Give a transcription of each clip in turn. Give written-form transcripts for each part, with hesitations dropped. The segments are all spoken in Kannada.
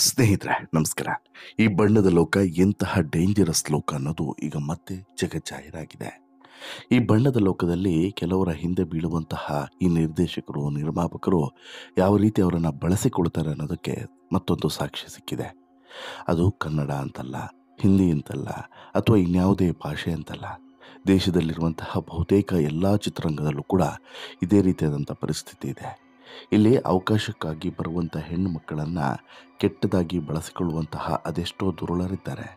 ಸ್ನೇಹಿತರೆ ನಮಸ್ಕಾರ. ಈ ಬಣ್ಣದ ಲೋಕ ಎಂತಹ ಡೇಂಜರಸ್ ಲೋಕ ಅನ್ನೋದು ಈಗ ಮತ್ತೆ ಜಗಜ್ಜಾಹೀರಾಗಿದೆ. ಈ ಬಣ್ಣದ ಲೋಕದಲ್ಲಿ ಕೆಲವರ ಹಿಂದೆ ಬೀಳುವಂತಹ ಈ ನಿರ್ದೇಶಕರು, ನಿರ್ಮಾಪಕರು ಯಾವ ರೀತಿ ಅವರನ್ನು ಬಳಸಿಕೊಳ್ತಾರೆ ಅನ್ನೋದಕ್ಕೆ ಮತ್ತೊಂದು ಸಾಕ್ಷ್ಯ ಸಿಕ್ಕಿದೆ. ಅದು ಕನ್ನಡ ಅಂತಲ್ಲ, ಹಿಂದಿ ಅಂತಲ್ಲ, ಅಥವಾ ಇನ್ಯಾವುದೇ ಭಾಷೆ ಅಂತಲ್ಲ. ದೇಶದಲ್ಲಿರುವಂತಹ ಬಹುತೇಕ ಎಲ್ಲ ಚಿತ್ರರಂಗದಲ್ಲೂ ಕೂಡ ಇದೇ ರೀತಿಯಾದಂಥ ಪರಿಸ್ಥಿತಿ ಇದೆ. ಇಲ್ಲಿ ಅವಕಾಶಕ್ಕಾಗಿ ಬರುವಂಥ ಹೆಣ್ಣು ಮಕ್ಕಳನ್ನು ಕೆಟ್ಟದಾಗಿ ಬಳಸಿಕೊಳ್ಳುವಂತಹ ಅದೆಷ್ಟೋ ದುರುಳರಿದ್ದಾರೆ.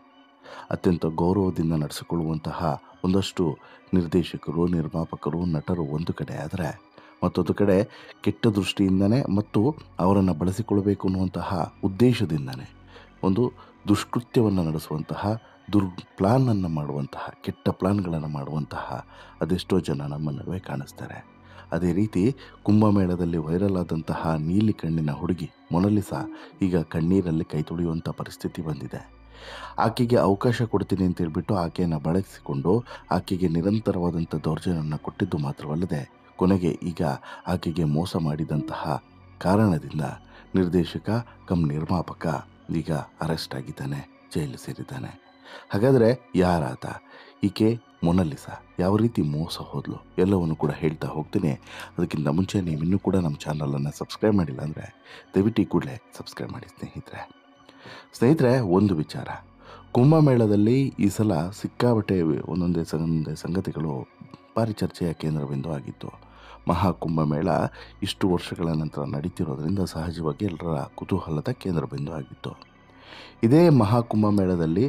ಅತ್ಯಂತ ಗೌರವದಿಂದ ನಡೆಸಿಕೊಳ್ಳುವಂತಹ ಒಂದಷ್ಟು ನಿರ್ದೇಶಕರು, ನಿರ್ಮಾಪಕರು, ನಟರು ಒಂದು ಕಡೆ ಆದರೆ, ಮತ್ತೊಂದು ಕಡೆ ಕೆಟ್ಟ ದೃಷ್ಟಿಯಿಂದನೇ ಮತ್ತು ಅವರನ್ನು ಬಳಸಿಕೊಳ್ಳಬೇಕು ಅನ್ನುವಂತಹ ಉದ್ದೇಶದಿಂದನೇ ಒಂದು ದುಷ್ಕೃತ್ಯವನ್ನು ನಡೆಸುವಂತಹ ಪ್ಲಾನನ್ನು ಮಾಡುವಂತಹ, ಕೆಟ್ಟ ಪ್ಲಾನ್ಗಳನ್ನು ಮಾಡುವಂತಹ ಅದೆಷ್ಟೋ ಜನ ನಮ್ಮ ನಡುವೆ ಕಾಣಿಸ್ತಾರೆ. ಅದೇ ರೀತಿ ಕುಂಭಮೇಳದಲ್ಲಿ ವೈರಲ್ ಆದಂತಹ ನೀಲಿ ಕಣ್ಣಿನ ಹುಡುಗಿ ಮೊನಾಲಿಸಾ ಈಗ ಕಣ್ಣೀರಲ್ಲಿ ಕೈ ತೊಳೆಯುವಂಥ ಪರಿಸ್ಥಿತಿ ಬಂದಿದೆ. ಆಕೆಗೆ ಅವಕಾಶ ಕೊಡ್ತೀನಿ ಅಂತ ಹೇಳ್ಬಿಟ್ಟು ಆಕೆಯನ್ನು ಬಳಸಿಕೊಂಡು ಆಕೆಗೆ ನಿರಂತರವಾದಂಥ ದೌರ್ಜನ್ಯವನ್ನು ಕೊಟ್ಟಿದ್ದು ಮಾತ್ರವಲ್ಲದೆ, ಕೊನೆಗೆ ಈಗ ಆಕೆಗೆ ಮೋಸ ಮಾಡಿದಂತಹ ಕಾರಣದಿಂದ ನಿರ್ದೇಶಕ ಕಮ್ ನಿರ್ಮಾಪಕ ಈಗ ಅರೆಸ್ಟ್ ಆಗಿದ್ದಾನೆ, ಜೈಲು ಸೇರಿದ್ದಾನೆ. ಹಾಗಾದರೆ ಯಾರಾತ ಈಕೆ ಮೊನಾಲಿಸಾ? ಯಾವ ರೀತಿ ಮೋಸ ಹೋದ್ಲು ಎಲ್ಲವನ್ನು ಕೂಡ ಹೇಳ್ತಾ ಹೋಗ್ತೀನಿ. ಅದಕ್ಕಿಂತ ಮುಂಚೆ ನೀವು ಇನ್ನೂ ಕೂಡ ನಮ್ಮ ಚಾನಲನ್ನು ಸಬ್ಸ್ಕ್ರೈಬ್ ಮಾಡಿಲ್ಲ ಅಂದರೆ ದಯವಿಟ್ಟು ಕೂಡಲೇ ಸಬ್ಸ್ಕ್ರೈಬ್ ಮಾಡಿ ಸ್ನೇಹಿತರೆ. ಒಂದು ವಿಚಾರ, ಕುಂಭಮೇಳದಲ್ಲಿ ಈ ಸಲ ಸಿಕ್ಕಾಬಟ್ಟೆ ಒಂದೊಂದೇ ಸಂಗತಿಗಳು ಭಾರಿ ಚರ್ಚೆಯ ಕೇಂದ್ರಬಿಂದು ಆಗಿತ್ತು. ಮಹಾಕುಂಭಮೇಳ ಇಷ್ಟು ವರ್ಷಗಳ ನಂತರ ನಡೀತಿರೋದ್ರಿಂದ ಸಹಜವಾಗಿ ಎಲ್ಲರ ಕುತೂಹಲದ ಕೇಂದ್ರಬಿಂದು ಆಗಿತ್ತು. ಇದೇ ಮಹಾಕುಂಭಮೇಳದಲ್ಲಿ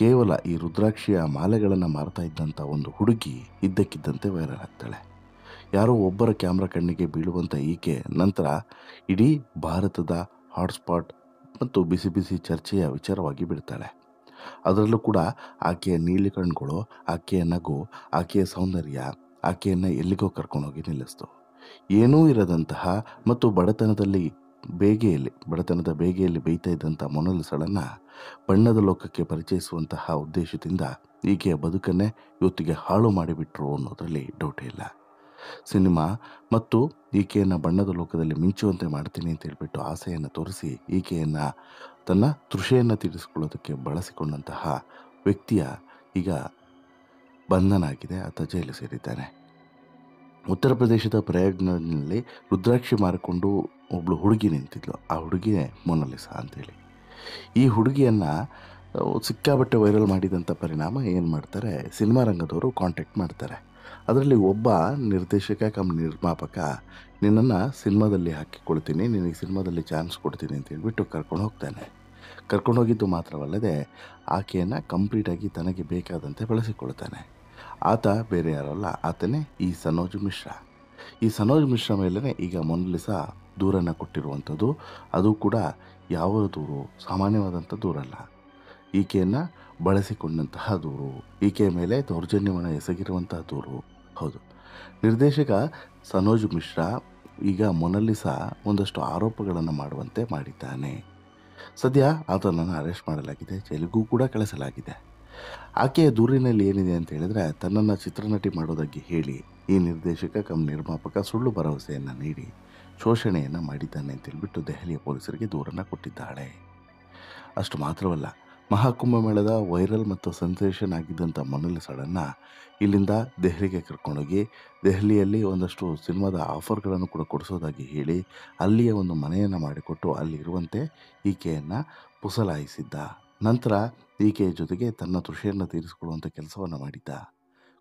ಕೇವಲ ಈ ರುದ್ರಾಕ್ಷಿಯ ಮಾಲೆಗಳನ್ನು ಮಾರ್ತಾ ಇದ್ದಂಥ ಒಂದು ಹುಡುಗಿ ಇದ್ದಕ್ಕಿದ್ದಂತೆ ವೈರಲ್ ಆಗ್ತಾಳೆ. ಯಾರೋ ಒಬ್ಬರ ಕ್ಯಾಮ್ರಾ ಕಣ್ಣಿಗೆ ಬೀಳುವಂಥ ಈಕೆ ನಂತರ ಇಡೀ ಭಾರತದ ಹಾಟ್ಸ್ಪಾಟ್ ಮತ್ತು ಬಿಸಿ ಬಿಸಿ ಚರ್ಚೆಯ ವಿಚಾರವಾಗಿ ಬಿಡ್ತಾಳೆ. ಅದರಲ್ಲೂ ಕೂಡ ಆಕೆಯ ನೀಲಿ ಕಣ್ಗಳು, ಆಕೆಯ ನಗು, ಆಕೆಯ ಸೌಂದರ್ಯ ಆಕೆಯನ್ನು ಎಲ್ಲಿಗೋ ಕರ್ಕೊಂಡೋಗಿ ನಿಲ್ಲಿಸ್ತು. ಏನೂ ಇರದಂತಹ ಮತ್ತು ಬಡತನದ ಬೇಗೆಯಲ್ಲಿ ಬೇಯ್ತಾ ಇದ್ದಂಥ ಮೊನಾಲಿಸಾಳನ್ನು ಬಣ್ಣದ ಲೋಕಕ್ಕೆ ಪರಿಚಯಿಸುವಂತಹ ಉದ್ದೇಶದಿಂದ ಈಕೆಯ ಬದುಕನ್ನೇ ಇವತ್ತಿಗೆ ಹಾಳು ಮಾಡಿಬಿಟ್ರು ಅನ್ನೋದರಲ್ಲಿ ಡೌಟೇ ಇಲ್ಲ. ಸಿನಿಮಾ ಮತ್ತು ಈಕೆಯನ್ನು ಬಣ್ಣದ ಲೋಕದಲ್ಲಿ ಮಿಂಚುವಂತೆ ಮಾಡ್ತೀನಿ ಅಂತ ಹೇಳ್ಬಿಟ್ಟು ಆಸೆಯನ್ನು ತೋರಿಸಿ ಈಕೆಯನ್ನು ತನ್ನ ತೃಷೆಯನ್ನು ತೀರಿಸಿಕೊಳ್ಳೋದಕ್ಕೆ ಬಳಸಿಕೊಂಡಂತಹ ವ್ಯಕ್ತಿಯ ಈಗ ಬಂಧನ ಆಗಿದೆ, ಆತ ಜೈಲು ಸೇರಿದ್ದಾನೆ. ಉತ್ತರ ಪ್ರದೇಶದ ಪ್ರಯಾಗ್ನಲ್ಲಿ ರುದ್ರಾಕ್ಷಿ ಮಾರಿಕೊಂಡು ಒಬ್ಬಳು ಹುಡುಗಿ ನಿಂತಿದ್ಲು. ಆ ಹುಡುಗಿಯೇ ಮೊನಾಲಿಸಾ ಅಂತೇಳಿ. ಈ ಹುಡುಗಿಯನ್ನು ಸಿಕ್ಕಾಬಟ್ಟೆ ವೈರಲ್ ಮಾಡಿದಂಥ ಪರಿಣಾಮ ಏನು ಮಾಡ್ತಾರೆ, ಸಿನಿಮಾ ರಂಗದವರು ಕಾಂಟ್ಯಾಕ್ಟ್ ಮಾಡ್ತಾರೆ. ಅದರಲ್ಲಿ ಒಬ್ಬ ನಿರ್ದೇಶಕ ಕಮ್ ನಿರ್ಮಾಪಕ ನಿನ್ನನ್ನು ಸಿನಿಮಾದಲ್ಲಿ ಹಾಕಿಕೊಳ್ತೀನಿ, ನಿನಗೆ ಸಿನಿಮಾದಲ್ಲಿ ಚಾನ್ಸ್ ಕೊಡ್ತೀನಿ ಅಂತ ಹೇಳ್ಬಿಟ್ಟು ಕರ್ಕೊಂಡೋಗಿದ್ದು ಮಾತ್ರವಲ್ಲದೆ ಆಕೆಯನ್ನು ಕಂಪ್ಲೀಟಾಗಿ ತನಗೆ ಬೇಕಾದಂತೆ ಬಳಸಿಕೊಳ್ತಾನೆ. ಆತ ಬೇರೆ ಯಾರಲ್ಲ, ಆತನೇ ಈ ಸನೋಜ್ ಮಿಶ್ರಾ. ಈ ಸನೋಜ್ ಮಿಶ್ರಾ ಮೇಲೇ ಈಗ ಮೊನಾಲಿಸಾ ದೂರನ್ನು ಕೊಟ್ಟಿರುವಂಥದ್ದು. ಅದು ಕೂಡ ಯಾವ ದೂರು, ಸಾಮಾನ್ಯವಾದಂಥ ದೂರಲ್ಲ, ಈಕೆಯನ್ನು ಬಳಸಿಕೊಂಡಂತಹ ದೂರು, ಈಕೆಯ ಮೇಲೆ ದೌರ್ಜನ್ಯವನ್ನು ಎಸಗಿರುವಂತಹ ದೂರು. ಹೌದು, ನಿರ್ದೇಶಕ ಸನೋಜ್ ಮಿಶ್ರಾ ಈಗ ಮೊನಾಲಿಸಾ ಒಂದಷ್ಟು ಆರೋಪಗಳನ್ನು ಮಾಡುವಂತೆ ಮಾಡಿದ್ದಾನೆ. ಸದ್ಯ ಆತನನ್ನು ಅರೆಸ್ಟ್ ಮಾಡಲಾಗಿದೆ, ಜೈಲಿಗೂ ಕೂಡ ಕಳಿಸಲಾಗಿದೆ. ಆಕೆಯ ದೂರಿನಲ್ಲಿ ಏನಿದೆ ಅಂತ ಹೇಳಿದ್ರೆ, ತನ್ನನ್ನು ಚಿತ್ರನಟಿ ಮಾಡೋದಾಗಿ ಹೇಳಿ ಈ ನಿರ್ದೇಶಕ ಕಮ್ ನಿರ್ಮಾಪಕ ಸುಳ್ಳು ಭರವಸೆಯನ್ನು ನೀಡಿ ಶೋಷಣೆಯನ್ನು ಮಾಡಿದ್ದಾನೆ ಅಂತ ಹೇಳ್ಬಿಟ್ಟು ದೆಹಲಿಯ ಪೊಲೀಸರಿಗೆ ದೂರನ್ನು ಕೊಟ್ಟಿದ್ದಾಳೆ. ಅಷ್ಟು ಮಾತ್ರವಲ್ಲ, ಮಹಾಕುಂಭಮೇಳದ ವೈರಲ್ ಮತ್ತು ಸೆನ್ಸೇಷನ್ ಆಗಿದ್ದಂಥ ಮೊನಾಲಿಸಾಳನ್ನು ಇಲ್ಲಿಂದ ದೆಹಲಿಗೆ ಕರ್ಕೊಂಡೋಗಿ ದೆಹಲಿಯಲ್ಲಿ ಒಂದಷ್ಟು ಸಿನಿಮಾದ ಆಫರ್ಗಳನ್ನು ಕೂಡ ಕೊಡಿಸೋದಾಗಿ ಹೇಳಿ ಅಲ್ಲಿಯ ಒಂದು ಮನೆಯನ್ನು ಮಾಡಿಕೊಟ್ಟು ಅಲ್ಲಿ ಇರುವಂತೆ ಈಕೆಯನ್ನು ಪುಸಲಾಯಿಸಿದ್ದ. ನಂತರ ಈಕೆಯ ಜೊತೆಗೆ ತನ್ನ ತೃಷೆಯನ್ನು ತೀರಿಸಿಕೊಳ್ಳುವಂಥ ಕೆಲಸವನ್ನು ಮಾಡಿದ್ದ.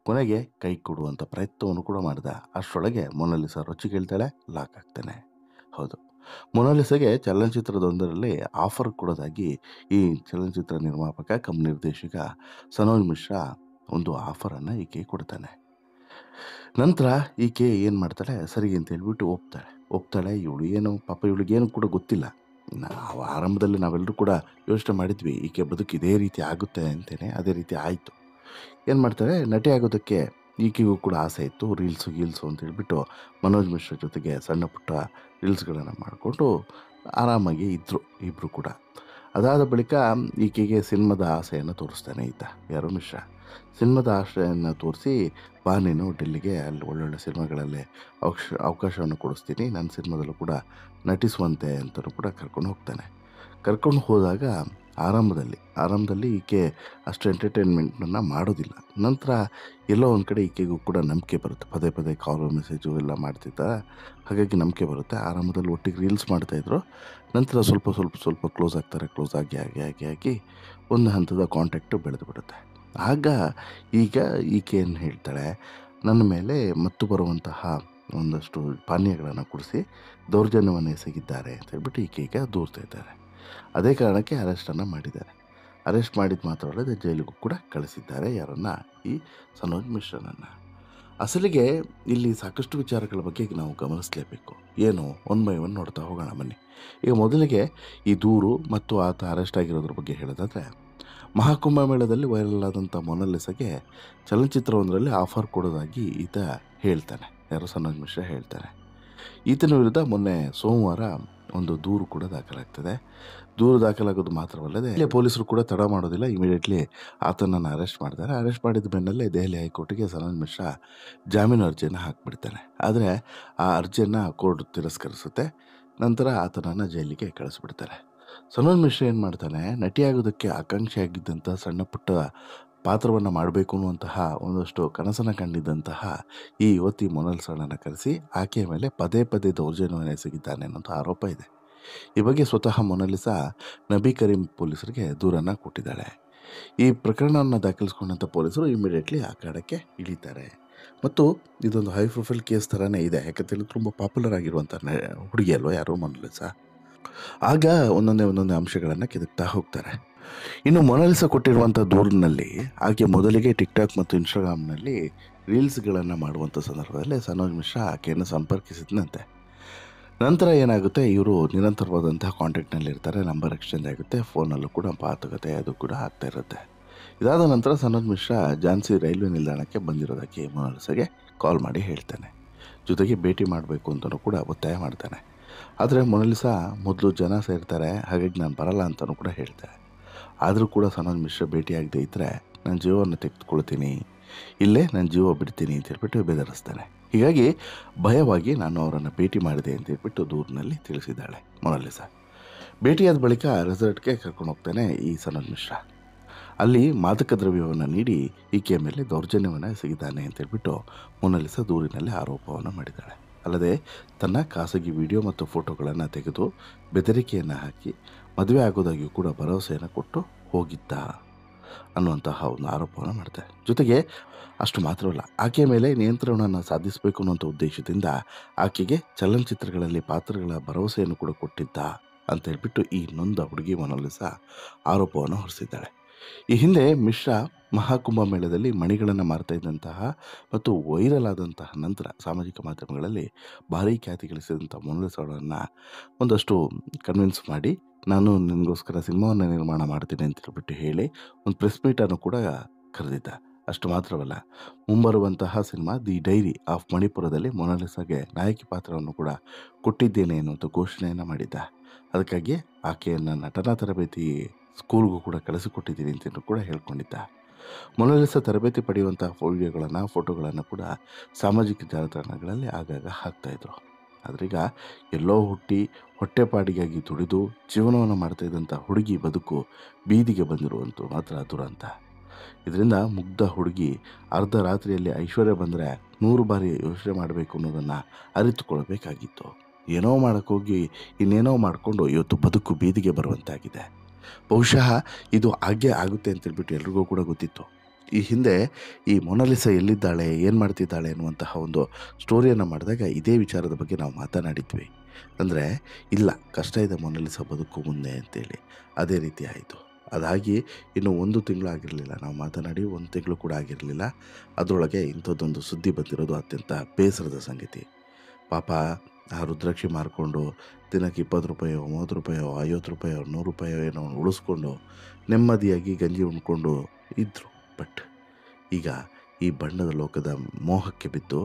ಕೊನೆಗೆ ಕೈ ಕೊಡುವಂಥ ಪ್ರಯತ್ನವನ್ನು ಕೂಡ ಮಾಡಿದ. ಅಷ್ಟರೊಳಗೆ ಮೊನಾಲಿಸಾ ರೊಚ್ಚಿಗೇಳ್ತಾಳೆ, ಲಾಕ್ ಆಗ್ತಾನೆ. ಹೌದು, ಮೊನಾಲಿಸಾಗೆ ಚಲನಚಿತ್ರದೊಂದರಲ್ಲಿ ಆಫರ್ ಕೊಡೋದಾಗಿ ಈ ಚಲನಚಿತ್ರ ನಿರ್ಮಾಪಕ ಕಮ್ ನಿರ್ದೇಶಕ ಸನೋಜ್ ಮಿಶ್ರಾ ಒಂದು ಆಫರನ್ನು ಈಕೆ ಕೊಡ್ತಾನೆ. ನಂತರ ಈಕೆ ಏನು ಮಾಡ್ತಾಳೆ, ಸರಿ ಅಂತ ಹೇಳ್ಬಿಟ್ಟು ಒಪ್ತಾಳೆ. ಇವಳಿಗೇನು ಕೂಡ ಗೊತ್ತಿಲ್ಲ. ಆರಂಭದಲ್ಲಿ ನಾವೆಲ್ಲರೂ ಕೂಡ ಯೋಚನೆ ಮಾಡಿದ್ವಿ ಈಕೆ ಬದುಕು ಇದೇ ರೀತಿ ಆಗುತ್ತೆ ಅಂತೇನೆ. ಅದೇ ರೀತಿ ಆಯಿತು. ಏನು ಮಾಡ್ತಾರೆ, ನಟಿ ಆಗೋದಕ್ಕೆ ಈಕೆಗೂ ಕೂಡ ಆಸೆ ಇತ್ತು. ಗೀಲ್ಸು ಅಂತ ಹೇಳ್ಬಿಟ್ಟು ಮನೋಜ್ ಮಿಶ್ರಾ ಜೊತೆಗೆ ಸಣ್ಣ ಪುಟ್ಟ ರೀಲ್ಸ್ಗಳನ್ನು ಮಾಡಿಕೊಂಡು ಆರಾಮಾಗಿ ಇದ್ದರು ಇಬ್ಬರು ಕೂಡ. ಅದಾದ ಬಳಿಕ ಈಕೆಗೆ ಸಿನಿಮಾದ ಆಸೆಯನ್ನು ತೋರಿಸ್ತಾನೆ ಈತ, ಯಾರೋ ಮಿಶ್ರಾ. ಸಿನಿಮಾದ ಆಸೆಯನ್ನು ತೋರಿಸಿ, ಬಾ ನೀನು ಡೆಲ್ಲಿಗೆ, ಅಲ್ಲಿ ಒಳ್ಳೊಳ್ಳೆ ಸಿನಿಮಾಗಳಲ್ಲಿ ಅವಕಾಶವನ್ನು ಕೊಡಿಸ್ತೀನಿ, ನನ್ನ ಸಿನಿಮಾದಲ್ಲೂ ಕೂಡ ನಟಿಸುವಂತೆ ಅಂತಲೂ ಕೂಡ ಕರ್ಕೊಂಡು ಹೋಗ್ತಾನೆ. ಕರ್ಕೊಂಡು ಹೋದಾಗ ಆರಂಭದಲ್ಲಿ ಈಕೆ ಅಷ್ಟು ಎಂಟರ್ಟೈನ್ಮೆಂಟನ್ನು ಮಾಡೋದಿಲ್ಲ. ನಂತರ ಎಲ್ಲೋ ಒಂದು ಕಡೆ ಈಕೆಗೂ ಕೂಡ ನಂಬಿಕೆ ಬರುತ್ತೆ. ಪದೇ ಪದೇ ಕಾಲು ಮೆಸೇಜು ಎಲ್ಲ ಮಾಡ್ತಿದ್ದಾರೆ. ಹಾಗಾಗಿ ನಂಬಿಕೆ ಬರುತ್ತೆ. ಆರಂಭದಲ್ಲಿ ಒಟ್ಟಿಗೆ ರೀಲ್ಸ್ ಮಾಡ್ತಾಯಿದ್ರು. ನಂತರ ಸ್ವಲ್ಪ ಕ್ಲೋಸ್ ಆಗ್ತಾರೆ. ಕ್ಲೋಸ್ ಆಗಿ ಒಂದು ಹಂತದ ಕಾಂಟ್ಯಾಕ್ಟು ಬೆಳೆದು ಬಿಡುತ್ತೆ. ಆಗ ಈಗ ಈಕೆ ಏನು ಹೇಳ್ತಾಳೆ, ನನ್ನ ಮೇಲೆ ಮತ್ತು ಬರುವಂತಹ ಒಂದಷ್ಟು ಪಾನೀಯಗಳನ್ನು ಕುಡಿಸಿ ದೌರ್ಜನ್ಯವನ್ನು ಎಸಗಿದ್ದಾರೆ ಅಂತ ಹೇಳ್ಬಿಟ್ಟು ಈಕೆ ಈಗ ದೂರ್ತಾ ಇದ್ದಾರೆ. ಅದೇ ಕಾರಣಕ್ಕೆ ಅರೆಸ್ಟನ್ನು ಮಾಡಿದ್ದಾರೆ. ಅರೆಸ್ಟ್ ಮಾಡಿದ್ದು ಮಾತ್ರವಲ್ಲದೆ ಜೈಲಿಗೂ ಕೂಡ ಕಳಿಸಿದ್ದಾರೆ. ಯಾರನ್ನು? ಈ ಸನೋಜ್ ಮಿಶ್ರನನ್ನು. ಅಸಲಿಗೆ ಇಲ್ಲಿ ಸಾಕಷ್ಟು ವಿಚಾರಗಳ ಬಗ್ಗೆ ನಾವು ಗಮನಿಸಲೇಬೇಕು. ಏನು ಒನ್ ಬೈ ಒನ್ ನೋಡ್ತಾ ಹೋಗೋಣ ಬನ್ನಿ. ಈಗ ಮೊದಲಿಗೆ ಈ ದೂರು ಮತ್ತು ಆತ ಅರೆಸ್ಟ್ ಆಗಿರೋದ್ರ ಬಗ್ಗೆ ಹೇಳೋದಾದರೆ, ಮಹಾಕುಂಭಮೇಳದಲ್ಲಿ ವೈರಲ್ ಆದಂಥ ಮೊನಾಲಿಸಾಗೆ ಚಲನಚಿತ್ರವೊಂದರಲ್ಲಿ ಆಫರ್ ಕೊಡೋದಾಗಿ ಈತ ಹೇಳ್ತಾನೆ. ಯಾರೋ ಸನೋಜ್ ಮಿಶ್ರಾ ಹೇಳ್ತಾನೆ. ಈತನ ವಿರುದ್ಧ ಮೊನ್ನೆ ಸೋಮವಾರ ಒಂದು ದೂರು ಕೂಡ ದಾಖಲಾಗ್ತದೆ. ದೂರು ದಾಖಲಾಗೋದು ಮಾತ್ರವಲ್ಲದೆ ಇಲ್ಲಿ ಪೊಲೀಸರು ಕೂಡ ತಡ ಮಾಡೋದಿಲ್ಲ. ಇಮಿಡಿಯೇಟ್ಲಿ ಆತನನ್ನು ಅರೆಸ್ಟ್ ಮಾಡ್ತಾರೆ. ಅರೆಸ್ಟ್ ಮಾಡಿದ ಬೆನ್ನಲ್ಲೇ ದೆಹಲಿ ಹೈಕೋರ್ಟಿಗೆ ಸನೋಜ್ ಮಿಶ್ರಾ ಜಾಮೀನು ಅರ್ಜಿಯನ್ನು ಹಾಕಿಬಿಡ್ತಾನೆ. ಆದರೆ ಆ ಅರ್ಜಿಯನ್ನು ಕೋರ್ಟ್ ತಿರಸ್ಕರಿಸುತ್ತೆ. ನಂತರ ಆತನನ್ನು ಜೈಲಿಗೆ ಕಳಿಸ್ಬಿಡ್ತಾರೆ. ಸನೋಜ್ ಮಿಶ್ರಾ ಏನು ಮಾಡ್ತಾನೆ, ನಟಿಯಾಗೋದಕ್ಕೆ ಆಕಾಂಕ್ಷಿಯಾಗಿದ್ದಂಥ ಸಣ್ಣ ಪುಟ್ಟ ಪಾತ್ರವನ್ನು ಮಾಡಬೇಕು ಅನ್ನುವಂತಹ ಒಂದಷ್ಟು ಕನಸನ್ನು ಕಂಡಿದ್ದಂತಹ ಈ ಯುವತಿ ಮೊನಾಲಿಸಾಳನ್ನು ಕರೆಸಿ ಆಕೆಯ ಮೇಲೆ ಪದೇ ಪದೇ ದೌರ್ಜನ್ಯವನ್ನು ಎಸಗಿದ್ದಾನೆ ಅನ್ನೋಂಥ ಆರೋಪ ಇದೆ. ಈ ಬಗ್ಗೆ ಸ್ವತಃ ಮೊನಾಲಿಸಾ ನಬಿ ಕರೀಂ ಪೊಲೀಸರಿಗೆ ದೂರನ್ನು ಕೊಟ್ಟಿದ್ದಾಳೆ. ಈ ಪ್ರಕರಣವನ್ನು ದಾಖಲಿಸಿಕೊಂಡಂಥ ಪೊಲೀಸರು ಇಮಿಡಿಯೇಟ್ಲಿ ಆ ಕಾಡಕ್ಕೆ ಇಳಿತಾರೆ. ಮತ್ತು ಇದೊಂದು ಹೈ ಪ್ರೊಫೈಲ್ ಕೇಸ್ ಥರನೇ ಇದೆ. ಯಾಕಂತೇಳಿ ತುಂಬ ಪಾಪ್ಯುಲರ್ ಆಗಿರುವಂಥ ಹುಡುಗಿ ಅಲ್ವ ಯಾರೋ ಮೊನಾಲಿಸಾ. ಆಗ ಒಂದೊಂದೇ ಅಂಶಗಳನ್ನು ಕೆದಕ್ತಾ ಹೋಗ್ತಾರೆ. ಇನ್ನು ಮೊನಾಲಿಸಾ ಕೊಟ್ಟಿರುವಂಥ ದೂರಿನಲ್ಲಿ ಆಕೆ ಮೊದಲಿಗೆ ಟಿಕ್ಟಾಕ್ ಮತ್ತು ಇನ್ಸ್ಟಾಗ್ರಾಮ್ನಲ್ಲಿ ರೀಲ್ಸ್ಗಳನ್ನು ಮಾಡುವಂಥ ಸಂದರ್ಭದಲ್ಲಿ ಸನೋಜ್ ಮಿಶ್ರಾ ಆಕೆಯನ್ನು ಸಂಪರ್ಕಿಸಿದಂತೆ. ನಂತರ ಏನಾಗುತ್ತೆ, ಇವರು ನಿರಂತರವಾದಂತಹ ಕಾಂಟ್ಯಾಕ್ಟ್ನಲ್ಲಿ ಇರ್ತಾರೆ. ನಂಬರ್ ಎಕ್ಸ್ಚೇಂಜ್ ಆಗುತ್ತೆ. ಫೋನಲ್ಲೂ ಕೂಡ ಮಾತುಕತೆ ಅದು ಕೂಡ ಆಗ್ತಾ ಇರುತ್ತೆ. ಇದಾದ ನಂತರ ಸನೋಜ್ ಮಿಶ್ರಾ ಝಾನ್ಸಿ ರೈಲ್ವೆ ನಿಲ್ದಾಣಕ್ಕೆ ಬಂದಿರೋದಕ್ಕೆ ಮೊನಾಲಿಸಾಗೆ ಕಾಲ್ ಮಾಡಿ ಹೇಳ್ತಾನೆ. ಜೊತೆಗೆ ಭೇಟಿ ಮಾಡಬೇಕು ಅಂತಲೂ ಕೂಡ ಒತ್ತಾಯ ಮಾಡ್ತಾನೆ. ಆದರೆ ಮೊನಾಲಿಸಾ ಮೊದಲು ಜನ ಸೇರ್ತಾರೆ, ಹಾಗಾಗಿ ನಾನು ಬರಲ್ಲ ಅಂತಲೂ ಕೂಡ ಹೇಳ್ತಾರೆ. ಆದರೂ ಕೂಡ ಸನೋಜ್ ಮಿಶ್ರಾ ಭೇಟಿಯಾಗದೇ ಇದ್ದರೆ ನಾನು ಜೀವವನ್ನು ತೆಗೆದುಕೊಳ್ತೀನಿ, ಇಲ್ಲೇ ನಾನು ಜೀವ ಬಿಡ್ತೀನಿ ಅಂತ ಹೇಳ್ಬಿಟ್ಟು ಬೆದರಿಸ್ತಾನೆ. ಹೀಗಾಗಿ ಭಯವಾಗಿ ನಾನು ಅವರನ್ನು ಭೇಟಿ ಮಾಡಿದೆ ಅಂತ ಹೇಳ್ಬಿಟ್ಟು ದೂರಿನಲ್ಲಿ ತಿಳಿಸಿದ್ದಾಳೆ ಮೊನಾಲಿಸಾ. ಭೇಟಿಯಾದ ಬಳಿಕ ರೆಸಾರ್ಟ್ಗೆ ಕರ್ಕೊಂಡು ಹೋಗ್ತಾನೆ ಈ ಸನೋಜ್ ಮಿಶ್ರಾ. ಅಲ್ಲಿ ಮಾದಕ ದ್ರವ್ಯವನ್ನು ನೀಡಿ ಈಕೆಯ ಮೇಲೆ ದೌರ್ಜನ್ಯವನ್ನು ಎಸಗಿದ್ದಾನೆ ಅಂತ ಹೇಳ್ಬಿಟ್ಟು ಮೊನಾಲಿಸಾ ದೂರಿನಲ್ಲಿ ಆರೋಪವನ್ನು ಮಾಡಿದ್ದಾಳೆ. ಅಲ್ಲದೆ ತನ್ನ ಖಾಸಗಿ ವಿಡಿಯೋ ಮತ್ತು ಫೋಟೋಗಳನ್ನು ತೆಗೆದು ಬೆದರಿಕೆಯನ್ನು ಹಾಕಿ ಮದುವೆ ಆಗೋದಾಗಿಯೂ ಕೂಡ ಭರವಸೆಯನ್ನು ಕೊಟ್ಟು ಹೋಗಿದ್ದ ಅನ್ನುವಂತಹ ಒಂದು ಆರೋಪವನ್ನು ಮಾಡ್ತಾರೆ. ಜೊತೆಗೆ ಅಷ್ಟು ಮಾತ್ರವಲ್ಲ, ಆಕೆಯ ಮೇಲೆ ನಿಯಂತ್ರಣವನ್ನು ಸಾಧಿಸಬೇಕು ಅನ್ನುವಂಥ ಉದ್ದೇಶದಿಂದ ಆಕೆಗೆ ಚಲನಚಿತ್ರಗಳಲ್ಲಿ ಪಾತ್ರಗಳ ಭರವಸೆಯನ್ನು ಕೂಡ ಕೊಟ್ಟಿದ್ದ ಅಂತ ಹೇಳ್ಬಿಟ್ಟು ಈ ನೊಂದ ಹುಡುಗಿ ಮೊನಾಲಿಸಾ ಆರೋಪವನ್ನು ಹೊರಿಸಿದ್ದಾಳೆ. ಈ ಹಿಂದೆ ಮಿಶ್ರಾ ಮಹಾಕುಂಭಮೇಳದಲ್ಲಿ ಮಣಿಗಳನ್ನು ಮಾರ್ತಾ ಇದ್ದಂತಹ ಮತ್ತು ವೈರಲ್ ಆದಂತಹ ನಂತರ ಸಾಮಾಜಿಕ ಮಾಧ್ಯಮಗಳಲ್ಲಿ ಭಾರೀ ಖ್ಯಾತಿ ಗಳಿಸಿದಂಥ ಮೊನಾಲಿಸಾಳನ್ನು ಒಂದಷ್ಟು ಕನ್ವಿನ್ಸ್ ಮಾಡಿ, ನಾನು ನಿಮಗೋಸ್ಕರ ಸಿನಿಮಾವನ್ನು ನಿರ್ಮಾಣ ಮಾಡ್ತೀನಿ ಅಂತ ಹೇಳ್ಬಿಟ್ಟು ಹೇಳಿ ಒಂದು ಪ್ರೆಸ್ ಮೀಟನ್ನು ಕೂಡ ಕರೆದಿದ್ದ. ಅಷ್ಟು ಮಾತ್ರವಲ್ಲ, ಮುಂಬರುವಂತಹ ಸಿನಿಮಾ ದಿ ಡೈರಿ ಆಫ್ ಮಣಿಪುರದಲ್ಲಿ ಮೊನಾಲಿಸಾಗೆ ನಾಯಕಿ ಪಾತ್ರವನ್ನು ಕೂಡ ಕೊಟ್ಟಿದ್ದೇನೆ ಅನ್ನುವಂಥ ಘೋಷಣೆಯನ್ನು ಮಾಡಿದ್ದ. ಅದಕ್ಕಾಗಿ ಆಕೆಯನ್ನು ನಟನಾ ತರಬೇತಿ ಸ್ಕೂಲ್ಗೂ ಕೂಡ ಕಳಿಸಿಕೊಟ್ಟಿದ್ದೀನಿ ಅಂತ ಕೂಡ ಹೇಳ್ಕೊಂಡಿದ್ದ. ಮೊನಾಲಿಸಾ ತರಬೇತಿ ಪಡೆಯುವಂಥ ವಿಡಿಯೋಗಳನ್ನು ಫೋಟೋಗಳನ್ನು ಕೂಡ ಸಾಮಾಜಿಕ ಜಾಲತಾಣಗಳಲ್ಲಿ ಆಗಾಗ ಹಾಕ್ತಾಯಿದ್ರು. ಆದ್ರೀಗ ಎಲ್ಲೋ ಹುಟ್ಟಿ ಹೊಟ್ಟೆಪಾಡಿಗಾಗಿ ದುಡಿದು ಜೀವನವನ್ನು ಮಾಡ್ತಾಯಿದ್ದಂಥ ಹುಡುಗಿ ಬದುಕು ಬೀದಿಗೆ ಬಂದಿರುವಂಥ ಮಾತ್ರ ದುರಂತ. ಇದರಿಂದ ಮುಗ್ಧ ಹುಡುಗಿ ಅರ್ಧ ರಾತ್ರಿಯಲ್ಲಿ ಐಶ್ವರ್ಯ ಬಂದರೆ 100 ಬಾರಿ ಯೋಚನೆ ಮಾಡಬೇಕು ಅನ್ನೋದನ್ನು ಅರಿತುಕೊಳ್ಬೇಕಾಗಿತ್ತು. ಏನೋ ಮಾಡೋಕ್ಕೋಗಿ ಇನ್ನೇನೋ ಮಾಡಿಕೊಂಡು ಇವತ್ತು ಬದುಕು ಬೀದಿಗೆ ಬರುವಂತಾಗಿದೆ. ಬಹುಶಃ ಇದು ಹಾಗೇ ಆಗುತ್ತೆ ಅಂತೇಳ್ಬಿಟ್ಟು ಎಲ್ರಿಗೂ ಕೂಡ ಗೊತ್ತಿತ್ತು. ಈ ಹಿಂದೆ ಈ ಮೊನಾಲಿಸಾ ಎಲ್ಲಿದ್ದಾಳೆ, ಏನು ಮಾಡ್ತಿದ್ದಾಳೆ ಅನ್ನುವಂತಹ ಒಂದು ಸ್ಟೋರಿಯನ್ನು ಮಾಡಿದಾಗ ಇದೇ ವಿಚಾರದ ಬಗ್ಗೆ ನಾವು ಮಾತನಾಡಿದ್ವಿ. ಅಂದರೆ ಇಲ್ಲ, ಕಷ್ಟ ಇದೆ ಮೊನಾಲಿಸಾ ಬದುಕು ಮುಂದೆ ಅಂತೇಳಿ. ಅದೇ ರೀತಿ ಆಯಿತು. ಅದಾಗಿ ಇನ್ನು 1 ತಿಂಗಳು ಆಗಿರಲಿಲ್ಲ, ನಾವು ಮಾತನಾಡಿ 1 ತಿಂಗಳು ಕೂಡ ಆಗಿರಲಿಲ್ಲ. ಅದರೊಳಗೆ ಇಂಥದ್ದೊಂದು ಸುದ್ದಿ ಬಂದಿರೋದು ಅತ್ಯಂತ ಬೇಸರದ ಸಂಗತಿ. ಪಾಪ ಆ ರುದ್ರಾಕ್ಷಿ ಮಾರಿಕೊಂಡು ದಿನಕ್ಕೆ 20 ರೂಪಾಯೋ 30 ರೂಪಾಯೋ 50 ರೂಪಾಯೋ 100 ರೂಪಾಯೋ ಏನೋ ಉಳಿಸ್ಕೊಂಡು ನೆಮ್ಮದಿಯಾಗಿ ಗಂಜಿ ಉಣ್ಕೊಂಡು ಇದ್ದರು. ಬಟ್ ಈಗ ಈ ಬಣ್ಣದ ಲೋಕದ ಮೋಹಕ್ಕೆ ಬಿದ್ದು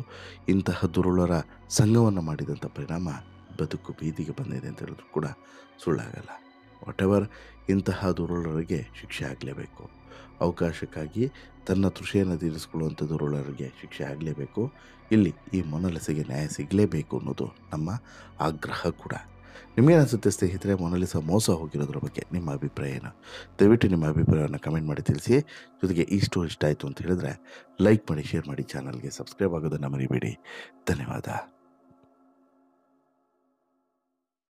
ಇಂತಹ ದುರುಳರ ಸಂಘವನ್ನು ಮಾಡಿದಂಥ ಪರಿಣಾಮ ಬದುಕು ಬೀದಿಗೆ ಬಂದಿದೆ ಅಂತ ಹೇಳಿದ್ರು ಕೂಡ ಸುಳ್ಳಾಗಲ್ಲ. ವಾಟೆವರ್, ಇಂತಹ ದುರುಳರಿಗೆ ಶಿಕ್ಷೆ ಆಗಲೇಬೇಕು. ಅವಕಾಶಕ್ಕಾಗಿ ತನ್ನ ತೃಷೆಯನ್ನು ತೀರಿಸಿಕೊಳ್ಳುವಂಥ ದುರುಳರಿಗೆ ಶಿಕ್ಷೆ ಆಗಲೇಬೇಕು. ಇಲ್ಲಿ ಈ ಮೊನಾಲಿಸಾಗೆ ನ್ಯಾಯ ಸಿಗಲೇಬೇಕು ಅನ್ನೋದು ನಮ್ಮ ಆಗ್ರಹ ಕೂಡ. ನಿಮಗೇನಿಸುತ್ತೆ ಸ್ನೇಹಿತರೆ, ಮೊನಾಲಿಸಾ ಮೋಸ ಹೋಗಿರೋದ್ರ ಬಗ್ಗೆ ನಿಮ್ಮ ಅಭಿಪ್ರಾಯ ಏನು? ದಯವಿಟ್ಟು ನಿಮ್ಮ ಅಭಿಪ್ರಾಯವನ್ನು ಕಮೆಂಟ್ ಮಾಡಿ ತಿಳಿಸಿ. ಜೊತೆಗೆ ಈ ಸ್ಟೋರಿ ಇಷ್ಟ ಆಯಿತು ಅಂತ ಹೇಳಿದ್ರೆ ಲೈಕ್ ಮಾಡಿ, ಶೇರ್ ಮಾಡಿ, ಚಾನಲ್ಗೆ ಸಬ್ಸ್ಕ್ರೈಬ್ ಆಗೋದನ್ನು ಮರಿಬೇಡಿ. ಧನ್ಯವಾದ.